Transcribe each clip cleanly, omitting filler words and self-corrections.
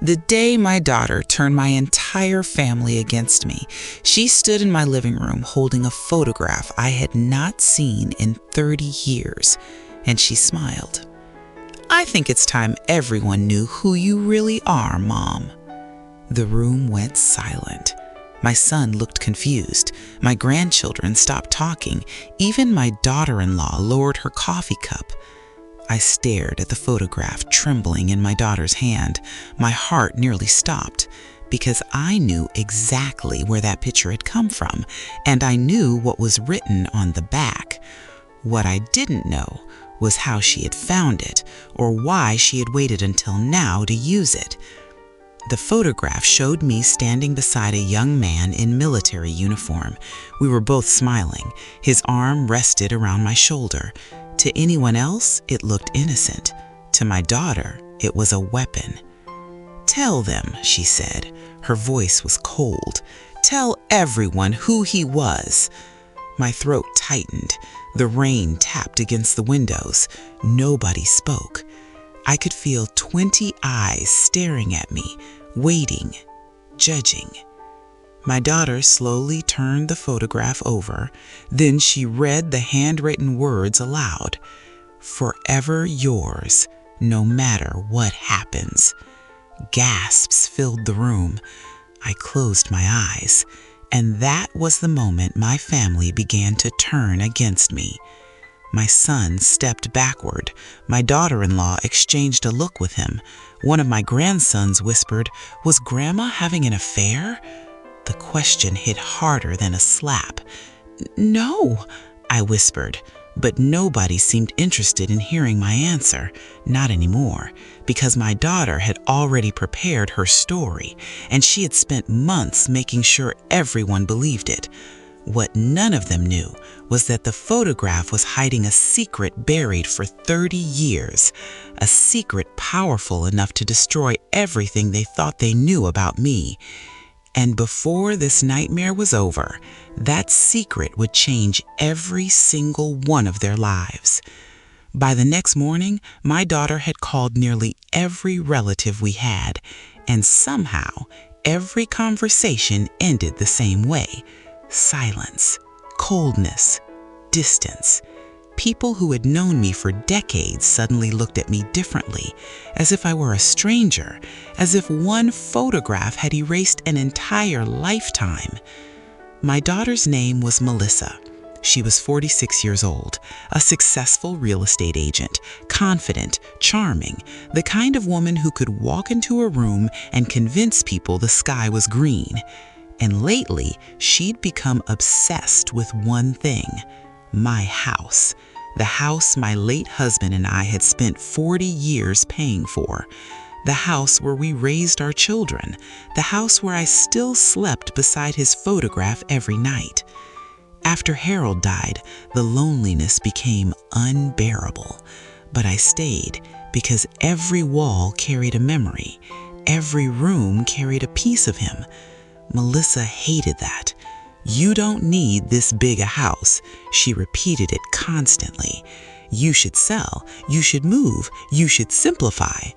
The day my daughter turned my entire family against me, she stood in my living room holding a photograph I had not seen in 30 years, and she smiled. "I think it's time everyone knew who you really are, Mom." The room went silent. My son looked confused. My grandchildren stopped talking. Even my daughter-in-law lowered her coffee cup. I stared at the photograph trembling in my daughter's hand. My heart nearly stopped because I knew exactly where that picture had come from, and I knew what was written on the back. What I didn't know was how she had found it or why she had waited until now to use it. The photograph showed me standing beside a young man in military uniform. We were both smiling. His arm rested around my shoulder. To anyone else, it looked innocent. To my daughter, it was a weapon. "Tell them," she said. Her voice was cold. "Tell everyone who he was." My throat tightened. The rain tapped against the windows. Nobody spoke. I could feel 20 eyes staring at me, waiting, judging. My daughter slowly turned the photograph over. Then she read the handwritten words aloud. "Forever yours, no matter what happens." Gasps filled the room. I closed my eyes, and that was the moment my family began to turn against me. My son stepped backward. My daughter-in-law exchanged a look with him. One of my grandsons whispered, "Was Grandma having an affair?" The question hit harder than a slap. "No," I whispered, but nobody seemed interested in hearing my answer. Not anymore, because my daughter had already prepared her story, and she had spent months making sure everyone believed it. What none of them knew was that the photograph was hiding a secret buried for 30 years, a secret powerful enough to destroy everything they thought they knew about me. And before this nightmare was over, that secret would change every single one of their lives. By the next morning, my daughter had called nearly every relative we had, and somehow every conversation ended the same way. Silence, coldness, distance. People who had known me for decades suddenly looked at me differently, as if I were a stranger, as if one photograph had erased an entire lifetime. My daughter's name was Melissa. She was 46 years old, a successful real estate agent, confident, charming, the kind of woman who could walk into a room and convince people the sky was green. And lately, she'd become obsessed with one thing: my house. The house my late husband and I had spent 40 years paying for. The house where we raised our children. The house where I still slept beside his photograph every night. After Harold died, the loneliness became unbearable. But I stayed because every wall carried a memory. Every room carried a piece of him. Melissa hated that. "You don't need this big a house," she repeated it constantly. "You should sell, you should move, you should simplify."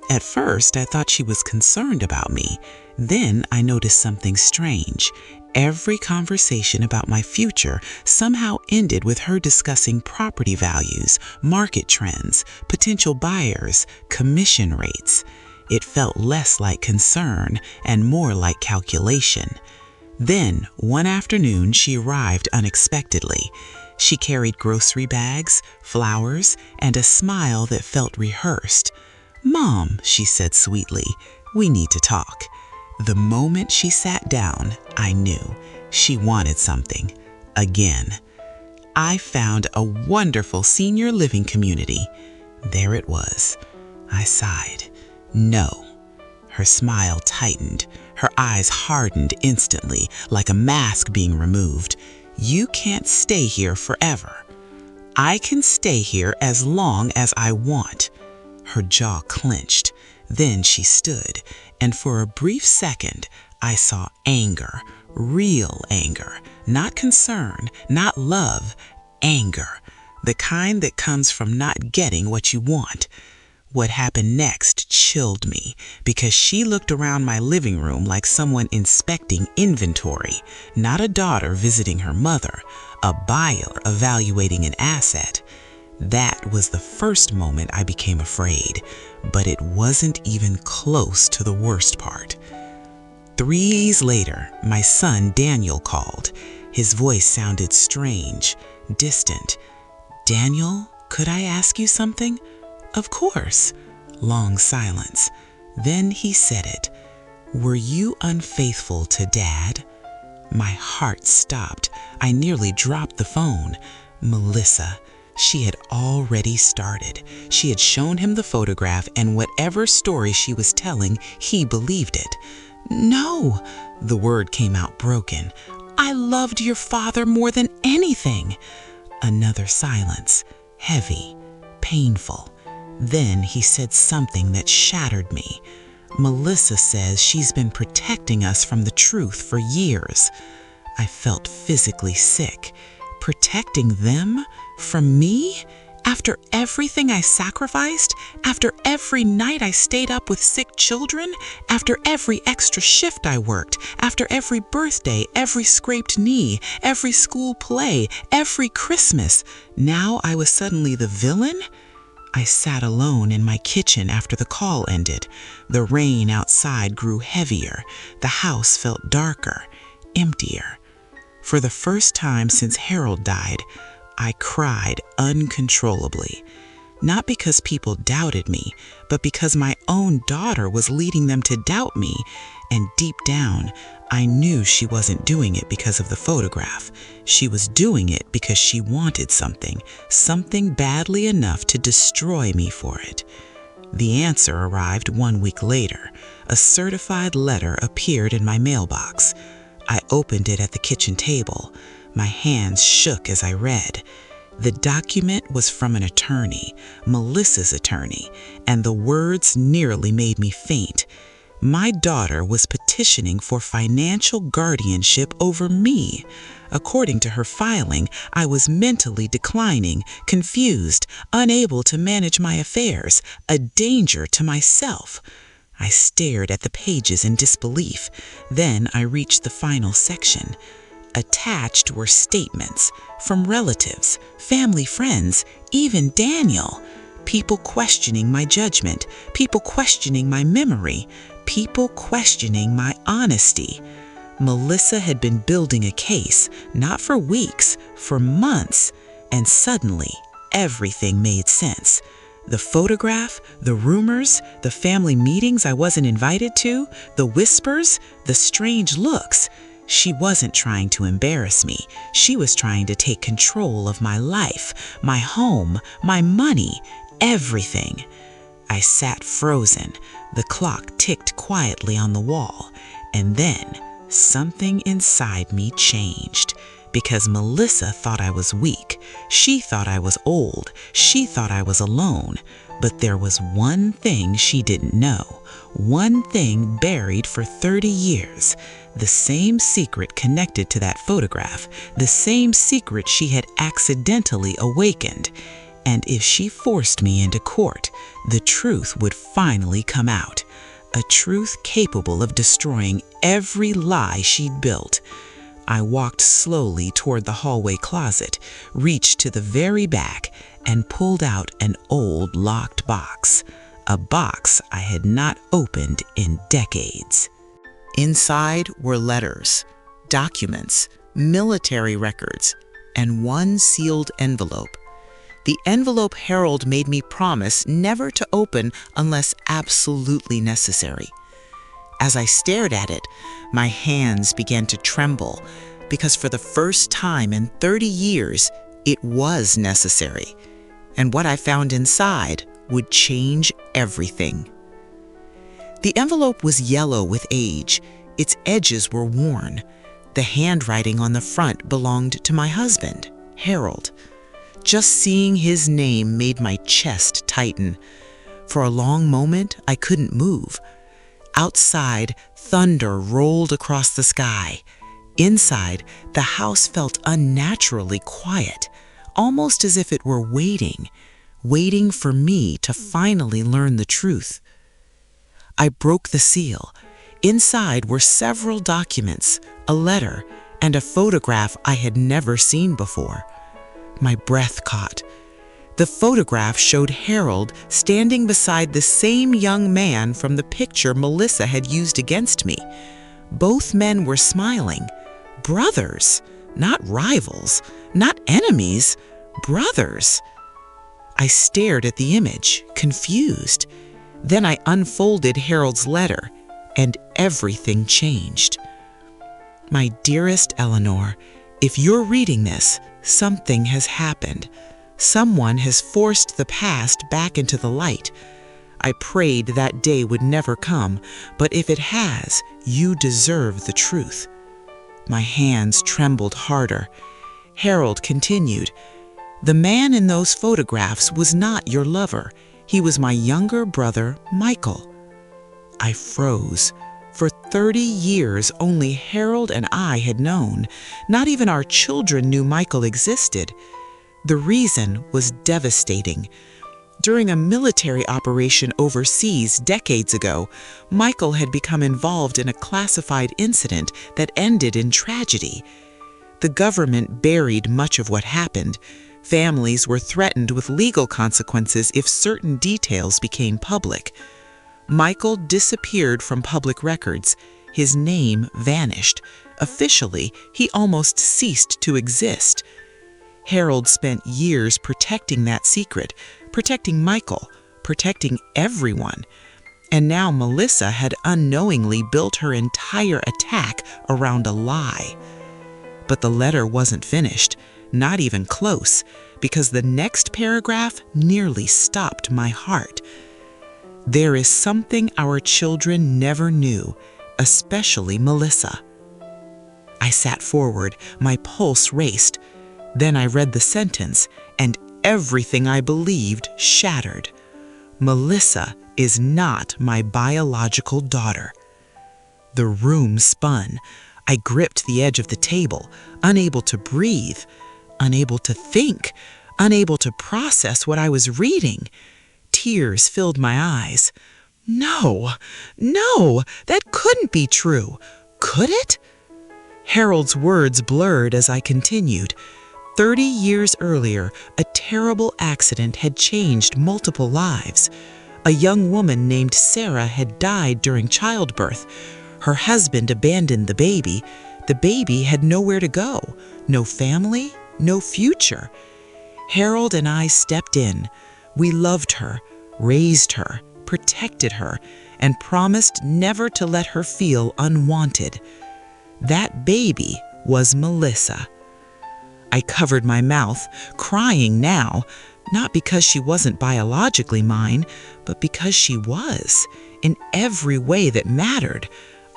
At first, I thought she was concerned about me. Then I noticed something strange. Every conversation about my future somehow ended with her discussing property values, market trends, potential buyers, commission rates. It felt less like concern and more like calculation. Then, one afternoon, she arrived unexpectedly. She carried grocery bags, flowers, and a smile that felt rehearsed. "Mom," she said sweetly, "we need to talk." The moment she sat down, I knew she wanted something. Again. I found a wonderful senior living community. There it was. I sighed. "No." Her smile tightened. Her eyes hardened instantly, like a mask being removed. "You can't stay here forever." "I can stay here as long as I want." Her jaw clenched. Then she stood, and for a brief second, I saw anger, real anger, not concern, not love, anger, the kind that comes from not getting what you want. What happened next chilled me because she looked around my living room like someone inspecting inventory, not a daughter visiting her mother, a buyer evaluating an asset. That was the first moment I became afraid, but it wasn't even close to the worst part. 3 days later, my son Daniel called. His voice sounded strange, distant. "Daniel, could I ask you something?" "Of course." Long silence. Then he said it. "Were you unfaithful to Dad?" My heart stopped. I nearly dropped the phone. Melissa. She had already started. She had shown him the photograph, and whatever story she was telling, he believed it. "No," the word came out broken. "I loved your father more than anything." Another silence, heavy, painful. Then he said something that shattered me. "Melissa says she's been protecting us from the truth for years." I felt physically sick. Protecting them? From me? After everything I sacrificed? After every night I stayed up with sick children? After every extra shift I worked? After every birthday, every scraped knee, every school play, every Christmas? Now I was suddenly the villain? I sat alone in my kitchen after the call ended. The rain outside grew heavier. The house felt darker, emptier. For the first time since Harold died, I cried uncontrollably. Not because people doubted me, but because my own daughter was leading them to doubt me. And deep down, I knew she wasn't doing it because of the photograph. She was doing it because she wanted something badly enough to destroy me for it. The answer arrived 1 week later. A certified letter appeared in my mailbox. I opened it at the kitchen table. My hands shook as I read. The document was from an attorney, Melissa's attorney, and the words nearly made me faint. My daughter was petitioning for financial guardianship over me. According to her filing, I was mentally declining, confused, unable to manage my affairs, a danger to myself. I stared at the pages in disbelief. Then I reached the final section. Attached were statements from relatives, family, friends, even Daniel. People questioning my judgment, people questioning my memory, people questioning my honesty. Melissa had been building a case, not for weeks, for months, and suddenly everything made sense. The photograph, the rumors, the family meetings I wasn't invited to, the whispers, the strange looks. She wasn't trying to embarrass me. She was trying to take control of my life, my home, my money, everything. I sat frozen. The clock ticked quietly on the wall. And then something inside me changed. Because Melissa thought I was weak. She thought I was old. She thought I was alone. But there was one thing she didn't know. One thing buried for 30 years. The same secret connected to that photograph. The same secret she had accidentally awakened. And if she forced me into court, the truth would finally come out. A truth capable of destroying every lie she'd built. I walked slowly toward the hallway closet, reached to the very back, and pulled out an old locked box. A box I had not opened in decades. Inside were letters, documents, military records, and one sealed envelope. The envelope Harold made me promise never to open unless absolutely necessary. As I stared at it, my hands began to tremble because for the first time in 30 years, it was necessary. And what I found inside would change everything. The envelope was yellow with age. Its edges were worn. The handwriting on the front belonged to my husband, Harold. Just seeing his name made my chest tighten. For a long moment, I couldn't move. Outside, thunder rolled across the sky. Inside, the house felt unnaturally quiet, almost as if it were waiting waiting for me to finally learn the truth. I broke the seal. Inside were several documents, a letter, and a photograph I had never seen before. My breath caught. The photograph showed Harold standing beside the same young man from the picture Melissa had used against me. Both men were smiling. Brothers, not rivals, not enemies, brothers. I stared at the image, confused. Then I unfolded Harold's letter, and everything changed. My dearest Eleanor, if you're reading this, something has happened. Someone has forced the past back into the light. I prayed that day would never come, but if it has, you deserve the truth. My hands trembled harder. Harold continued, "The man in those photographs was not your lover. He was my younger brother, Michael." I froze. For 30 years, only Harold and I had known. Not even our children knew Michael existed. The reason was devastating. During a military operation overseas decades ago, Michael had become involved in a classified incident that ended in tragedy. The government buried much of what happened. Families were threatened with legal consequences if certain details became public. Michael disappeared from public records. His name vanished. Officially, he almost ceased to exist. Harold spent years protecting that secret, protecting Michael, protecting everyone. And now Melissa had unknowingly built her entire attack around a lie. But the letter wasn't finished, not even close, because the next paragraph nearly stopped my heart. "There is something our children never knew, especially Melissa." I sat forward, my pulse raced. Then I read the sentence, and everything I believed shattered. Melissa is not my biological daughter. The room spun. I gripped the edge of the table, unable to breathe, unable to think, unable to process what I was reading. Tears filled my eyes. No, that couldn't be true. Could it? Harold's words blurred as I continued. 30 years earlier, a terrible accident had changed multiple lives. A young woman named Sarah had died during childbirth. Her husband abandoned the baby. The baby had nowhere to go, no family, no future. Harold and I stepped in. We loved her, raised her, protected her, and promised never to let her feel unwanted. That baby was Melissa. I covered my mouth, crying now, not because she wasn't biologically mine, but because she was, in every way that mattered.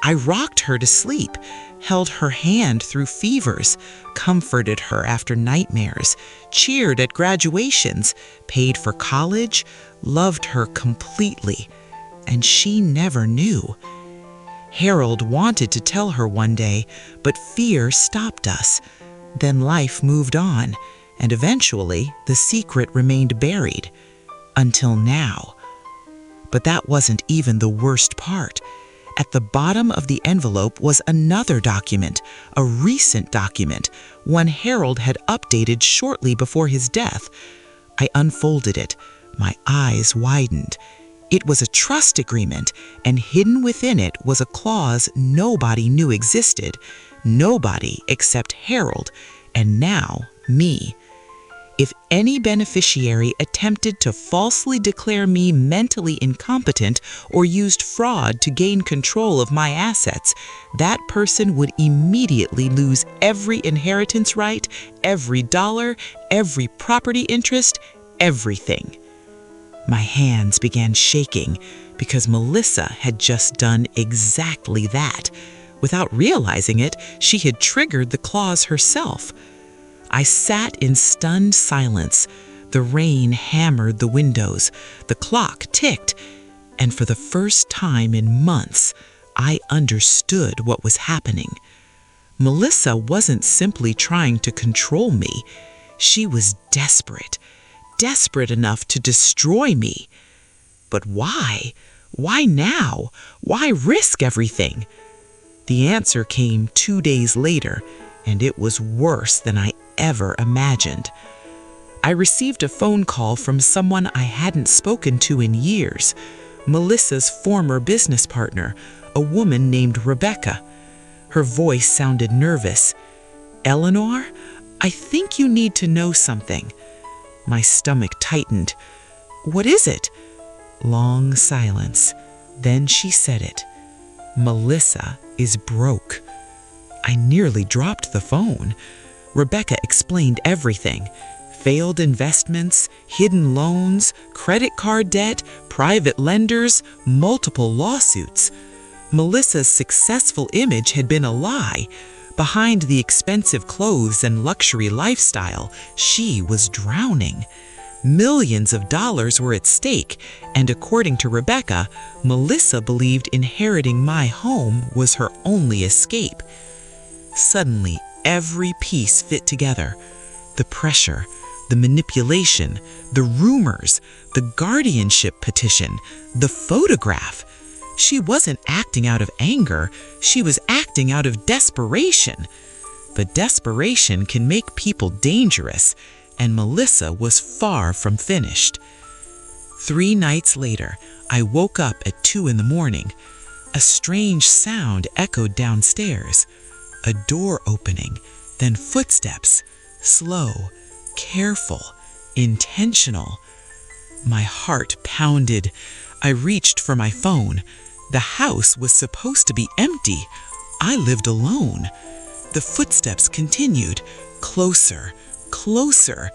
I rocked her to sleep, held her hand through fevers, comforted her after nightmares, cheered at graduations, paid for college, loved her completely, and she never knew. Harold wanted to tell her one day, but fear stopped us. Then life moved on, and eventually the secret remained buried. Until now. But that wasn't even the worst part. At the bottom of the envelope was another document, a recent document, one Harold had updated shortly before his death. I unfolded it. My eyes widened. It was a trust agreement, and hidden within it was a clause nobody knew existed. Nobody except Harold, and now me. If any beneficiary attempted to falsely declare me mentally incompetent or used fraud to gain control of my assets, that person would immediately lose every inheritance right, every dollar, every property interest, everything. My hands began shaking because Melissa had just done exactly that. Without realizing it, she had triggered the clause herself. I sat in stunned silence. The rain hammered the windows. The clock ticked. And for the first time in months, I understood what was happening. Melissa wasn't simply trying to control me. She was desperate. desperate enough to destroy me. But why? Why now? Why risk everything? The answer came 2 days later, and it was worse than I ever imagined. I received a phone call from someone I hadn't spoken to in years, Melissa's former business partner, a woman named Rebecca. Her voice sounded nervous. "Eleanor, I think you need to know something." My stomach tightened. "What is it?" Long silence. Then she said it. "Melissa is broke." I nearly dropped the phone. Rebecca explained everything. Failed investments, hidden loans, credit card debt, private lenders, multiple lawsuits. Melissa's successful image had been a lie. Behind the expensive clothes and luxury lifestyle, she was drowning. Millions of dollars were at stake, and according to Rebecca, Melissa believed inheriting my home was her only escape. Suddenly, every piece fit together. The pressure, the manipulation, the rumors, the guardianship petition, the photograph. She wasn't acting out of anger, she was acting out of desperation. But desperation can make people dangerous, and Melissa was far from finished. 3 nights later, I woke up at 2 in the morning. A strange sound echoed downstairs. A door opening, then footsteps, slow, careful, intentional. My heart pounded. I reached for my phone. The house was supposed to be empty. I lived alone. The footsteps continued, closer, closer.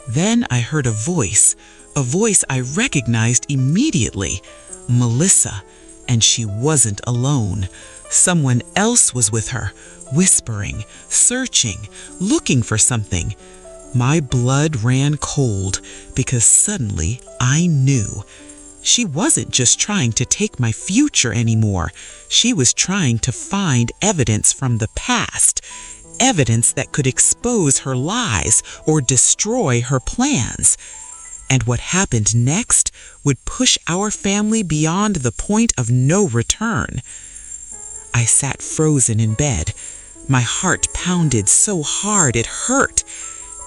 Then I heard a voice I recognized immediately. Melissa, and she wasn't alone. Someone else was with her, whispering, searching, looking for something. My blood ran cold because suddenly I knew. She wasn't just trying to take my future anymore. She was trying to find evidence from the past, evidence that could expose her lies or destroy her plans. And what happened next would push our family beyond the point of no return. I sat frozen in bed. My heart pounded so hard it hurt.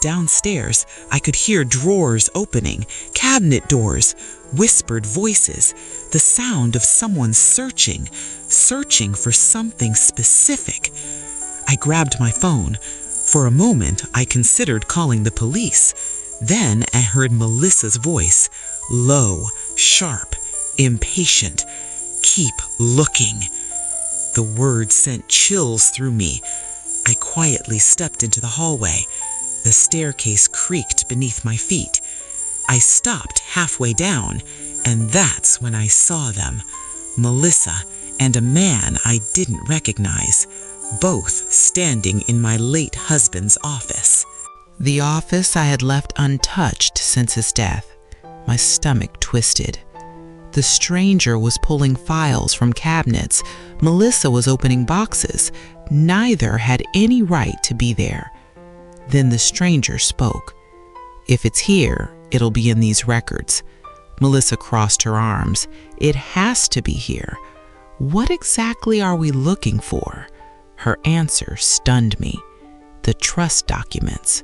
Downstairs, I could hear drawers opening, cabinet doors, whispered voices, the sound of someone searching for something specific. I grabbed my phone. For a moment, I considered calling the police. Then I heard Melissa's voice, low, sharp, impatient. "Keep looking." The words sent chills through me. I quietly stepped into the hallway. The staircase creaked beneath my feet. I stopped halfway down, and that's when I saw them. Melissa and a man I didn't recognize, both standing in my late husband's office. The office I had left untouched since his death. My stomach twisted. The stranger was pulling files from cabinets. Melissa was opening boxes. Neither had any right to be there. Then the stranger spoke. "If it's here, it'll be in these records." Melissa crossed her arms. "It has to be here. What exactly are we looking for?" Her answer stunned me. "The trust documents."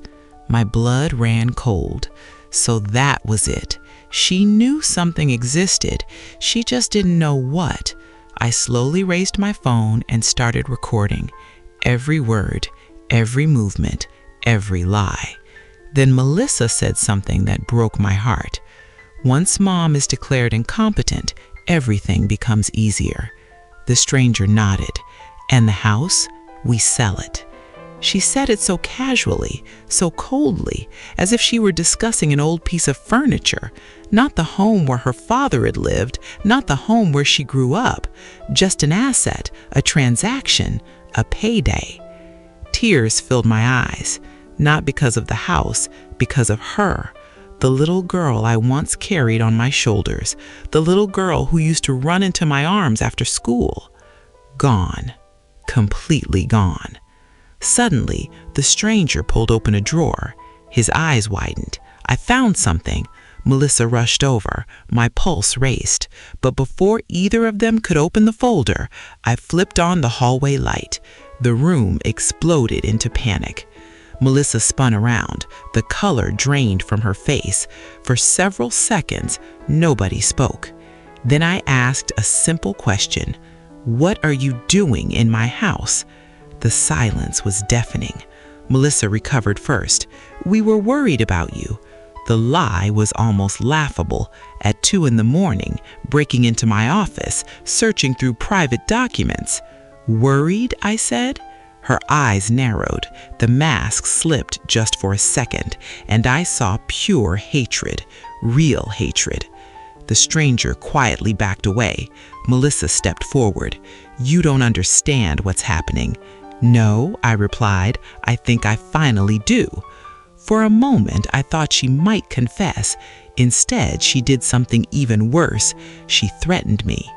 My blood ran cold. So that was it. She knew something existed. She just didn't know what. I slowly raised my phone and started recording. Every word, every movement, every lie. Then Melissa said something that broke my heart. "Once Mom is declared incompetent, everything becomes easier." The stranger nodded. "And the house? We sell it." She said it so casually, so coldly, as if she were discussing an old piece of furniture, not the home where her father had lived, not the home where she grew up, just an asset, a transaction, a payday. Tears filled my eyes, not because of the house, because of her, the little girl I once carried on my shoulders, the little girl who used to run into my arms after school. Gone, completely gone. Suddenly, the stranger pulled open a drawer. His eyes widened. I found something." Melissa rushed over. My pulse raced. But before either of them could open the folder, I flipped on the hallway light. The room exploded into panic. Melissa spun around, the color drained from her face. For several seconds, nobody spoke. Then I asked a simple question. "What are you doing in my house?" The silence was deafening. Melissa recovered first. "We were worried about you." The lie was almost laughable. At 2 a.m, breaking into my office, searching through private documents. "Worried?" I said. Her eyes narrowed. The mask slipped just for a second, and I saw pure hatred, real hatred. The stranger quietly backed away. Melissa stepped forward. "You don't understand what's happening." "No," I replied. "I think I finally do." For a moment, I thought she might confess. Instead, she did something even worse. She threatened me.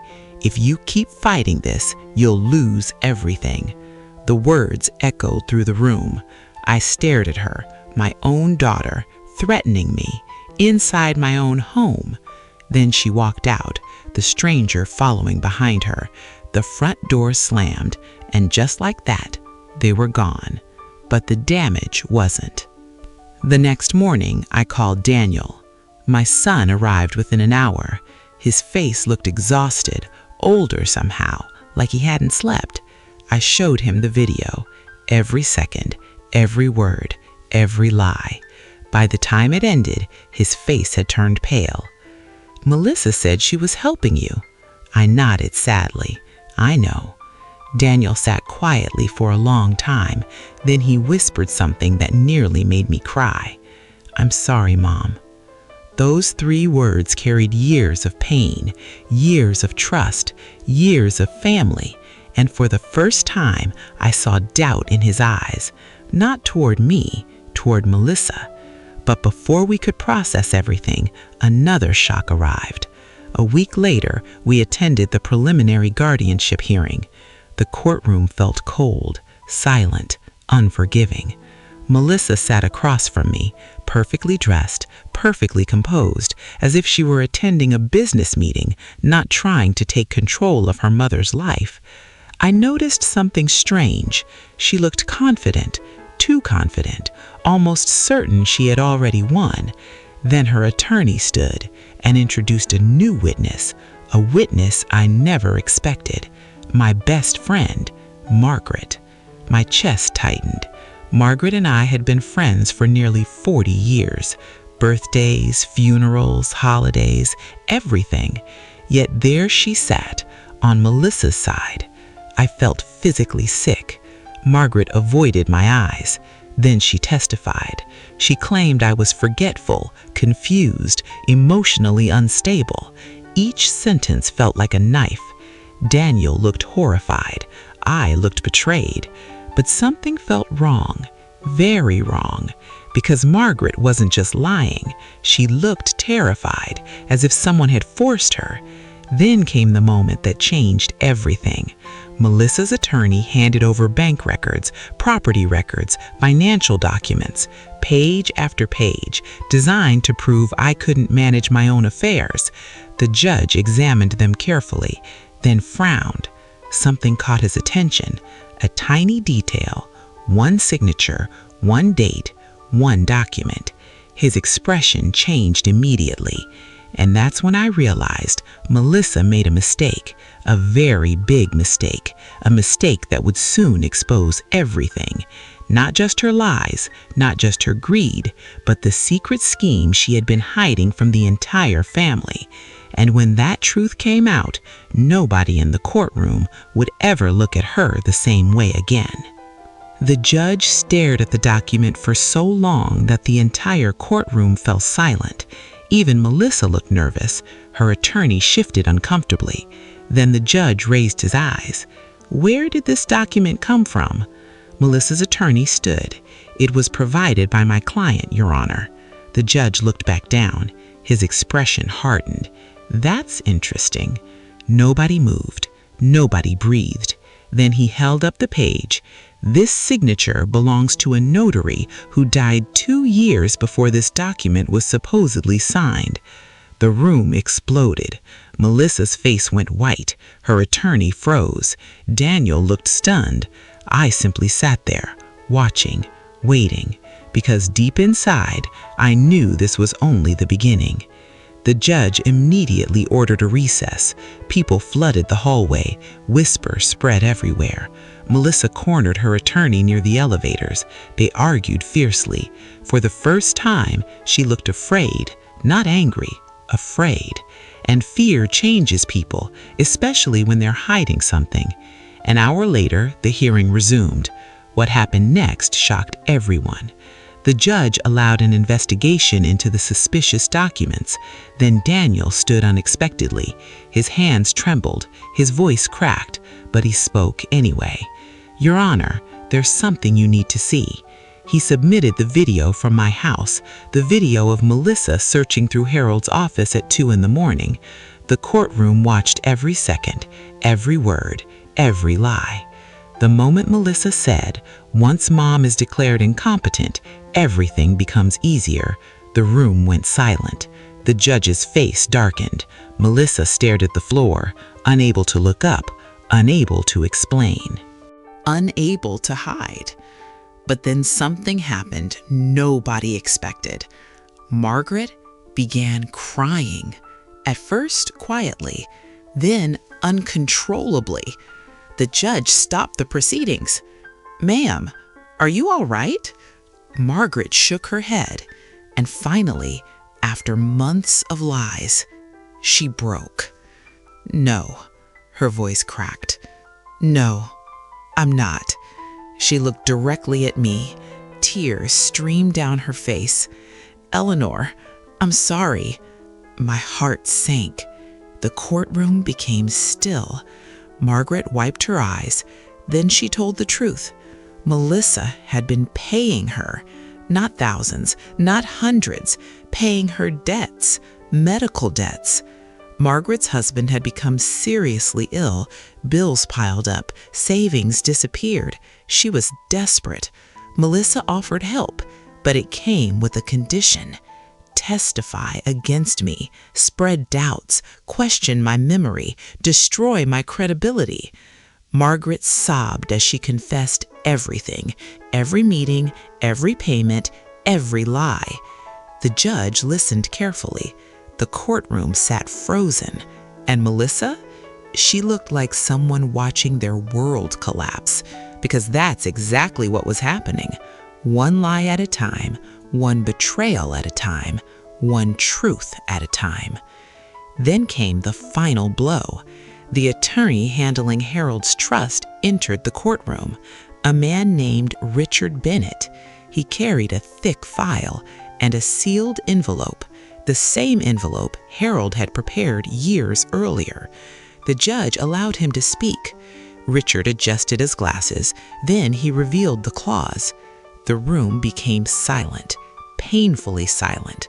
"If you keep fighting this, you'll lose everything." The words echoed through the room. I stared at her, my own daughter, threatening me, inside my own home. Then she walked out, the stranger following behind her. The front door slammed, and just like that, they were gone. But the damage wasn't. The next morning, I called Daniel. My son arrived within an hour. His face looked exhausted, older somehow, like he hadn't slept. I showed him the video, every second, every word, every lie. By the time it ended, his face had turned pale. "Melissa said she was helping you." I nodded sadly. "I know." Daniel sat quietly for a long time. Then he whispered something that nearly made me cry. "I'm sorry, Mom." Those 3 words carried years of pain, years of trust, years of family. And for the first time, I saw doubt in his eyes, not toward me, toward Melissa. But before we could process everything, another shock arrived. A week later, we attended the preliminary guardianship hearing. The courtroom felt cold, silent, unforgiving. Melissa sat across from me, perfectly dressed, perfectly composed, as if she were attending a business meeting, not trying to take control of her mother's life. I noticed something strange. She looked confident, too confident, almost certain she had already won. Then her attorney stood and introduced a new witness, a witness I never expected. My best friend, Margaret. My chest tightened. Margaret and I had been friends for nearly 40 years. Birthdays, funerals, holidays, everything. Yet there she sat, on Melissa's side. I felt physically sick. Margaret avoided my eyes. Then she testified. She claimed I was forgetful, confused, emotionally unstable. Each sentence felt like a knife. Daniel looked horrified. I looked betrayed. But something felt wrong, very wrong, because Margaret wasn't just lying. She looked terrified, as if someone had forced her. Then came the moment that changed everything. Melissa's attorney handed over bank records, property records, financial documents, page after page, designed to prove I couldn't manage my own affairs. The judge examined them carefully, then frowned. Something caught his attention, a tiny detail, one signature, one date, one document. His expression changed immediately. And that's when I realized Melissa made a mistake, a very big mistake, a mistake that would soon expose everything. Not just her lies, not just her greed, but the secret scheme she had been hiding from the entire family. And when that truth came out, nobody in the courtroom would ever look at her the same way again. The judge stared at the document for so long that the entire courtroom fell silent. Even Melissa looked nervous. Her attorney shifted uncomfortably. Then the judge raised his eyes. "Where did this document come from?" Melissa's attorney stood. "It was provided by my client, Your Honor." The judge looked back down. His expression hardened. "That's interesting." Nobody moved. Nobody breathed. Then he held up the page. This signature belongs to a notary who died 2 years before this document was supposedly signed. The room exploded. Melissa's face went white. Her attorney froze. Daniel looked stunned. I simply sat there, watching, waiting, because deep inside, I knew this was only the beginning. The judge immediately ordered a recess. People flooded the hallway. Whispers spread everywhere. Melissa cornered her attorney near the elevators. They argued fiercely. For the first time, she looked afraid, not angry, afraid. And fear changes people, especially when they're hiding something. An hour later, the hearing resumed. What happened next shocked everyone. The judge allowed an investigation into the suspicious documents. Then Daniel stood unexpectedly. His hands trembled, his voice cracked, but he spoke anyway. "Your Honor, there's something you need to see." He submitted the video from my house, the video of Melissa searching through Harold's office at 2 in the morning. The courtroom watched every second, every word, every lie. The moment Melissa said, "Once Mom is declared incompetent, everything becomes easier," the room went silent. The judge's face darkened. Melissa stared at the floor, unable to look up, unable to explain, unable to hide. But then something happened nobody expected. Margaret began crying, at first quietly, then uncontrollably. The judge stopped the proceedings. "Ma'am, are you all right?" Margaret shook her head, and finally, after months of lies, she broke. "No," her voice cracked. "No, I'm not." She looked directly at me. Tears streamed down her face. "Eleanor, I'm sorry." My heart sank. The courtroom became still. Margaret wiped her eyes. Then she told the truth. Melissa had been paying her, not thousands, not hundreds, paying her debts, medical debts. Margaret's husband had become seriously ill. Bills piled up. Savings disappeared. She was desperate. Melissa offered help, but it came with a condition. Testify against me, spread doubts, question my memory, destroy my credibility. Margaret sobbed as she confessed everything, every meeting, every payment, every lie. The judge listened carefully. The courtroom sat frozen. And Melissa? She looked like someone watching their world collapse, because that's exactly what was happening. One lie at a time, one betrayal at a time, one truth at a time. Then came the final blow. The attorney handling Harold's trust entered the courtroom, a man named Richard Bennett. He carried a thick file and a sealed envelope, the same envelope Harold had prepared years earlier. The judge allowed him to speak. Richard adjusted his glasses. Then he revealed the clause. The room became silent, painfully silent.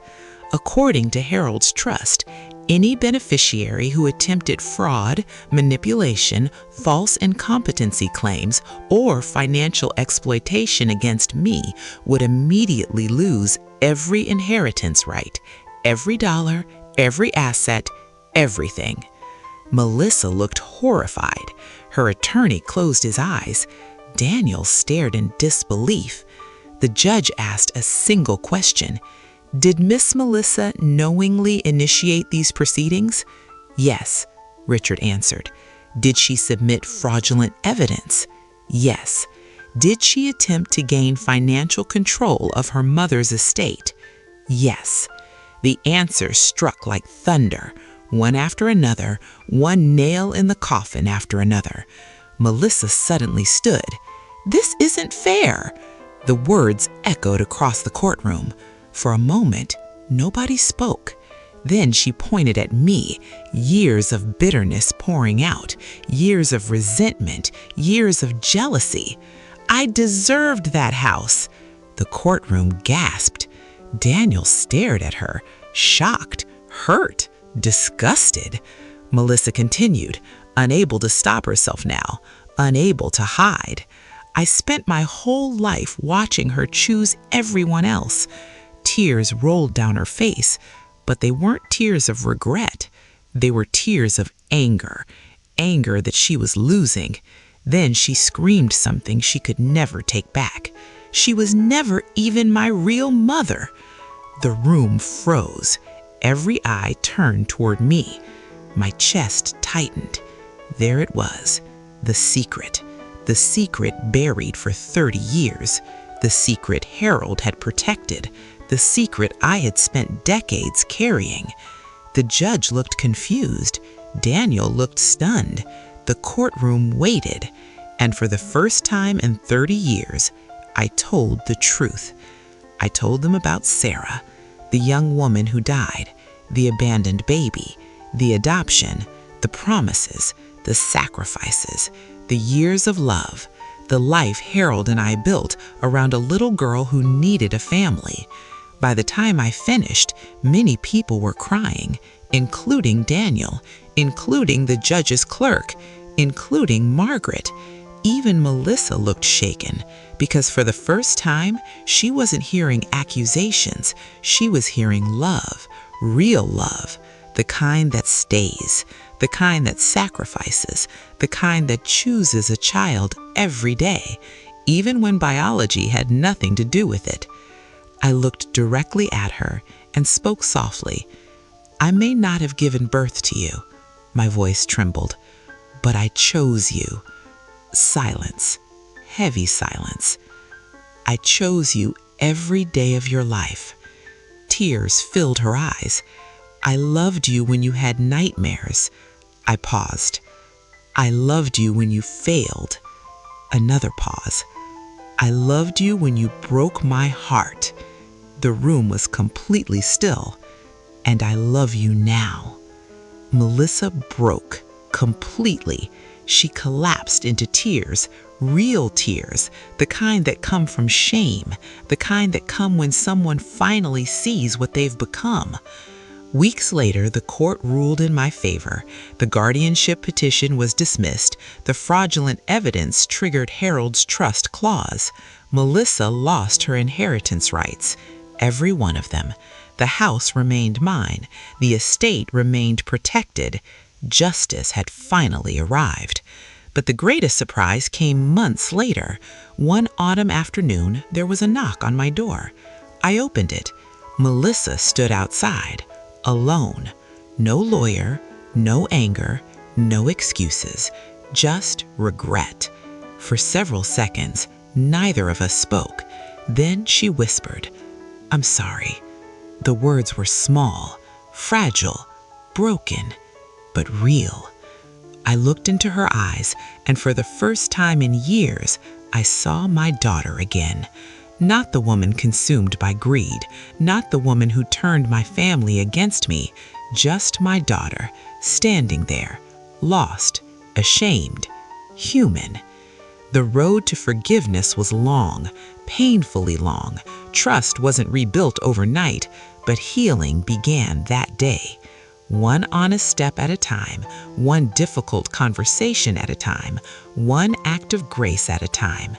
According to Harold's trust, any beneficiary who attempted fraud, manipulation, false incompetency claims, or financial exploitation against me would immediately lose every inheritance right, every dollar, every asset, everything. Melissa looked horrified. Her attorney closed his eyes. Daniel stared in disbelief. The judge asked a single question. Did Miss Melissa knowingly initiate these proceedings? Yes, Richard answered. Did she submit fraudulent evidence? Yes. Did she attempt to gain financial control of her mother's estate? Yes. The answers struck like thunder, one after another, one nail in the coffin after another. Melissa suddenly stood. "This isn't fair." The words echoed across the courtroom. For a moment, nobody spoke. Then she pointed at me, years of bitterness pouring out, years of resentment, years of jealousy. I deserved that house. The courtroom gasped. Daniel stared at her, shocked, hurt, disgusted. Melissa continued, unable to stop herself now, unable to hide. I spent my whole life watching her choose everyone else. Tears rolled down her face, but they weren't tears of regret. They were tears of anger, anger that she was losing. Then she screamed something she could never take back. She was never even my real mother. The room froze. Every eye turned toward me. My chest tightened. There it was, the secret buried for 30 years, the secret Harold had protected, the secret I had spent decades carrying. The judge looked confused. Daniel looked stunned. The courtroom waited, and for the first time in 30 years, I told the truth. I told them about Sarah, the young woman who died, the abandoned baby, the adoption, the promises, the sacrifices, the years of love, the life Harold and I built around a little girl who needed a family. By the time I finished, many people were crying, including Daniel, including the judge's clerk, including Margaret. Even Melissa looked shaken, because for the first time, she wasn't hearing accusations. She was hearing love, real love, the kind that stays, the kind that sacrifices, the kind that chooses a child every day, even when biology had nothing to do with it. I looked directly at her and spoke softly. I may not have given birth to you, my voice trembled, but I chose you. Silence, heavy silence. I chose you every day of your life. Tears filled her eyes. I loved you when you had nightmares. I paused. I loved you when you failed. Another pause. I loved you when you broke my heart. The room was completely still. And I love you now. Melissa broke completely. She collapsed into tears, real tears, the kind that come from shame, the kind that come when someone finally sees what they've become. Weeks later, the court ruled in my favor. The guardianship petition was dismissed. The fraudulent evidence triggered Harold's trust clause. Melissa lost her inheritance rights, every one of them. The house remained mine. The estate remained protected. Justice had finally arrived. But the greatest surprise came months later. One autumn afternoon, there was a knock on my door. I opened it. Melissa stood outside, alone. No lawyer, no anger, no excuses, just regret. For several seconds, neither of us spoke. Then she whispered, "I'm sorry." The words were small, fragile, broken, but real. I looked into her eyes, and for the first time in years, I saw my daughter again. Not the woman consumed by greed, not the woman who turned my family against me, just my daughter, standing there, lost, ashamed, human. The road to forgiveness was long, painfully long. Trust wasn't rebuilt overnight, but healing began that day. One honest step at a time, one difficult conversation at a time, one act of grace at a time.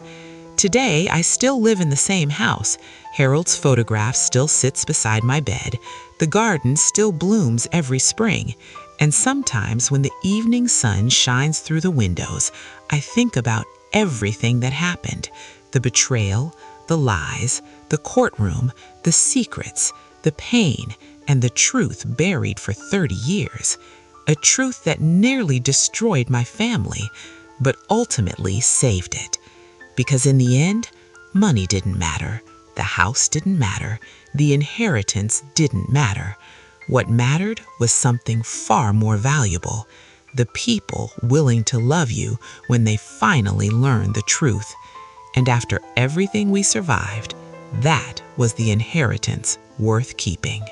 Today, I still live in the same house. Harold's photograph still sits beside my bed. The garden still blooms every spring. And sometimes when the evening sun shines through the windows, I think about everything that happened. The betrayal, the lies, the courtroom, the secrets, the pain, and the truth buried for 30 years. A truth that nearly destroyed my family, but ultimately saved it. Because in the end, money didn't matter, the house didn't matter, the inheritance didn't matter. What mattered was something far more valuable: the people willing to love you when they finally learned the truth. And after everything we survived, that was the inheritance worth keeping.